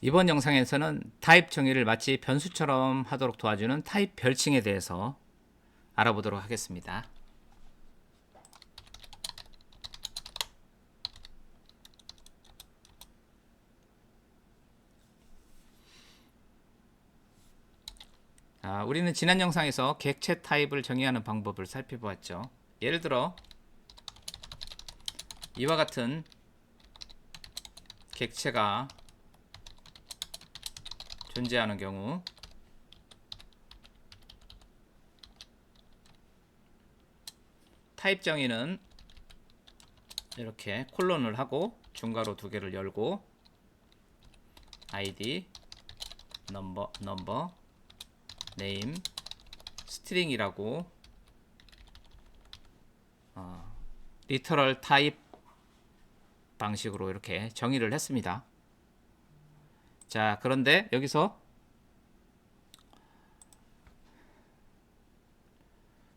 이번 영상에서는 타입 정의를 마치 변수처럼 하도록 도와주는 타입 별칭에 대해서 알아보도록 하겠습니다. 우리는 지난 영상에서 객체 타입을 정의하는 방법을 살펴보았죠. 예를 들어 이와 같은 객체가 존재하는 경우 타입 정의는 이렇게 콜론을 하고 중괄호 두 개를 열고 id, 넘버, 네임, 스트링이라고 리터럴 타입 방식으로 이렇게 정의를 했습니다. 자, 그런데 여기서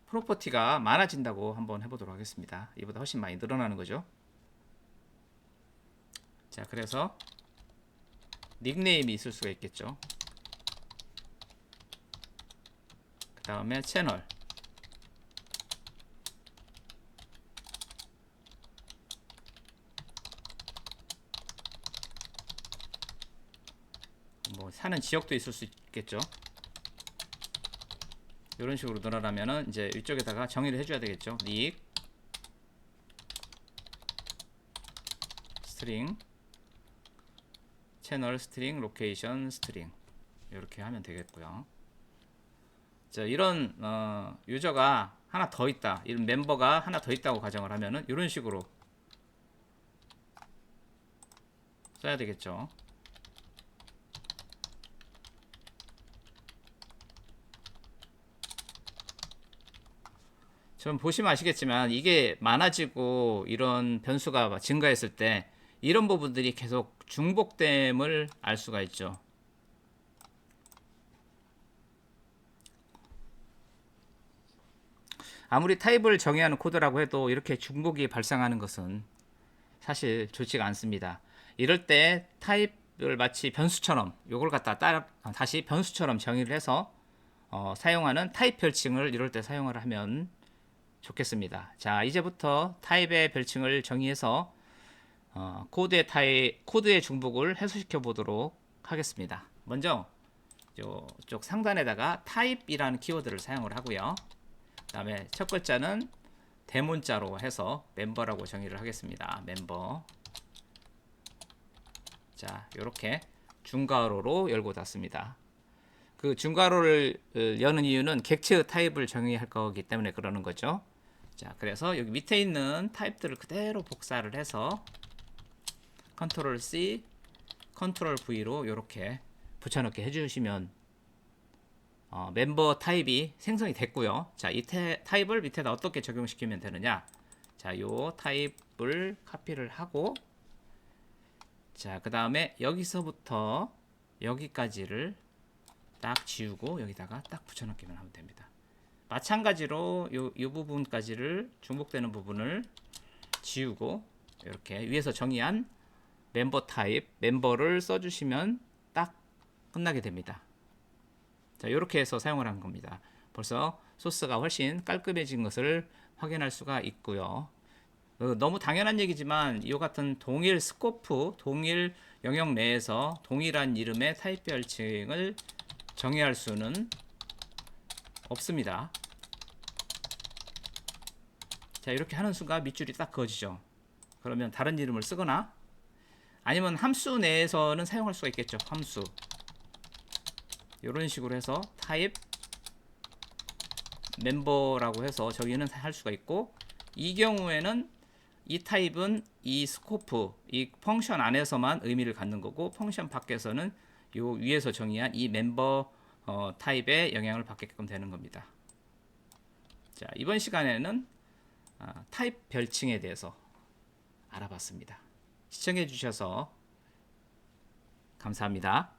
프로퍼티가 많아진다고 한번 해보도록 하겠습니다. 이보다 훨씬 많이 늘어나는 거죠. 자, 그래서 닉네임이 있을 수가 있겠죠. 그 다음에 채널, 뭐 사는 지역도 있을 수 있겠죠. 이런 식으로 늘어나면은 이제 이쪽에다가 정의를 해줘야 되겠죠. 닉 스트링, 채널 스트링, 로케이션 스트링 이렇게 하면 되겠고요. 자, 이런 유저가 하나 더 있다, 이런 멤버가 하나 더 있다고 가정을 하면은 이런 식으로 써야 되겠죠. 좀 보시면 아시겠지만 이게 많아지고 이런 변수가 증가했을 때 이런 부분들이 계속 중복됨을 알 수가 있죠. 아무리 타입을 정의하는 코드라고 해도 이렇게 중복이 발생하는 것은 사실 좋지가 않습니다. 이럴 때 타입을 마치 변수처럼 요걸 갖다 다시 변수처럼 정의를 해서 사용하는 타입 별칭을 이럴 때 사용을 하면 좋겠습니다. 자, 이제부터 타입의 별칭을 정의해서 코드의 중복을 해소시켜 보도록 하겠습니다. 먼저 이쪽 상단에다가 타입이라는 키워드를 사용을 하고요. 그 다음에 첫 글자는 대문자로 해서 멤버라고 정의를 하겠습니다. 멤버. 자, 이렇게 중괄호로 열고 닫습니다. 그 중괄호를 여는 이유는 객체의 타입을 정의할 거기 때문에 그러는 거죠. 자, 그래서 여기 밑에 있는 타입들을 그대로 복사를 해서 컨트롤 C, 컨트롤 V로 이렇게 붙여넣기 해주시면 멤버 타입이 생성이 됐고요. 자, 이 타입을 밑에다 어떻게 적용시키면 되느냐? 자, 요 타입을 카피를 하고, 자, 그 다음에 여기서부터 여기까지를 딱 지우고 여기다가 딱 붙여넣기만 하면 됩니다. 마찬가지로 이 부분까지를 중복되는 부분을 지우고 이렇게 위에서 정의한 멤버 타입, 멤버를 써주시면 딱 끝나게 됩니다. 자, 이렇게 해서 사용을 한 겁니다. 벌써 소스가 훨씬 깔끔해진 것을 확인할 수가 있고요. 너무 당연한 얘기지만 이 같은 동일 스코프, 동일 영역 내에서 동일한 이름의 타입 별칭을 정의할 수는 없습니다. 자, 이렇게 하는 순간 밑줄이 딱 그어지죠. 그러면 다른 이름을 쓰거나 아니면 함수 내에서는 사용할 수가 있겠죠. 함수 이런 식으로 해서 타입 멤버라고 해서 저기는 할 수가 있고, 이 경우에는 이 타입은 이 스코프, 이 펑션 안에서만 의미를 갖는 거고 펑션 밖에서는 요 위에서 정의한 이 멤버 타입에 영향을 받게끔 되는 겁니다. 자, 이번 시간에는 타입 별칭에 대해서 알아봤습니다. 시청해 주셔서 감사합니다.